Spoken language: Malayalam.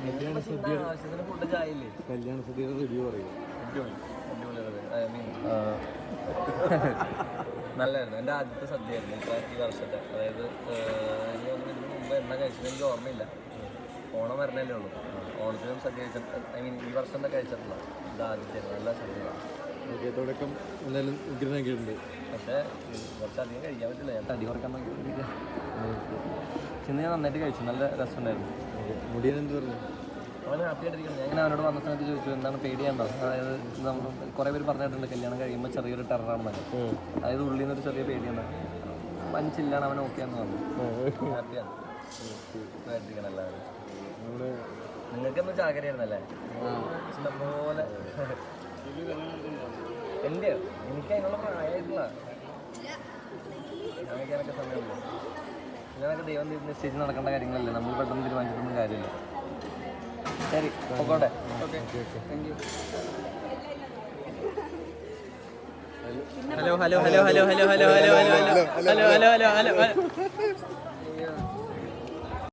ആവശ്യത്തിന് ഫുഡ് ചായയില്ലേ? കല്യാണ സദ്യയുടെ റിവ്യൂ പറയും. നല്ലായിരുന്നു. എൻ്റെ ആദ്യത്തെ സദ്യയായിരുന്നു ഈ വർഷത്തെ. അതായത് എനിക്ക് ഇതിന് മുമ്പ് എന്നാ കഴിച്ചത് എനിക്ക് ഓർമ്മയില്ല. ഓണം വരണല്ലേ ഉള്ളൂ. ഓണത്തിനും സദ്യ കഴിച്ചിട്ട് ഈ വർഷം എന്താ കഴിച്ചിട്ടില്ല. ഇത് ആദ്യത്തെ നല്ല സദ്യ. തുടക്കം എന്തായാലും ഉഗ്രനാക്കിയിട്ടുണ്ട്. പക്ഷേ കുറച്ചധികം കഴിക്കാൻ പറ്റില്ല. ഞാൻ തടി കുറക്കാൻ നോക്കിയിട്ടില്ല. പക്ഷെ ഞാൻ നന്നായിട്ട് കഴിച്ചു. നല്ല രസമുണ്ടായിരുന്നു. മുടിയൻ എന്ത് പറഞ്ഞു? അവൻ ഹാപ്പി ആയിട്ടിരിക്കണം. ഞാൻ ഇങ്ങനെ അവനോട് വന്ന സമയത്ത് ചോദിച്ചു എന്താണ് പേടിയാണ്ടോ. അതായത് നമ്മൾ കുറേ പേര് പറഞ്ഞിട്ടുണ്ട് കല്യാണം കഴിയുമ്പോൾ ചെറിയൊരു ടെററാണെന്നൊക്കെ. അതായത് ഉള്ളിൽ നിന്നൊരു ചെറിയ പേടിയാണ്. പഞ്ചില്ലാണ് അവൻ ഓക്കെയാന്ന് പറഞ്ഞു. ഹാപ്പിയാണ്. ആയിട്ടിരിക്കണം എല്ലാവരും. നിങ്ങൾക്കൊന്നും ചാകരയായിരുന്നല്ലേ? ഇഷ്ടംപോലെ. എൻ്റെയോ? എനിക്ക് അതിനുള്ള പ്രായമായിട്ടുള്ള ഞാനൊക്കെ സമയമുള്ളൂ. ഞാനൊക്കെ ദൈവം നിശ്ചയിച്ച് നടക്കേണ്ട കാര്യങ്ങളല്ലേ. നമ്മൾ പെട്ടെന്ന് തീരുമാനിച്ചിട്ടൊന്നും കാര്യമില്ല. ശരി, പോകട്ടെ. Okay, thank you. Hello hello hello hello hello hello hello hello hello hello hello hello hello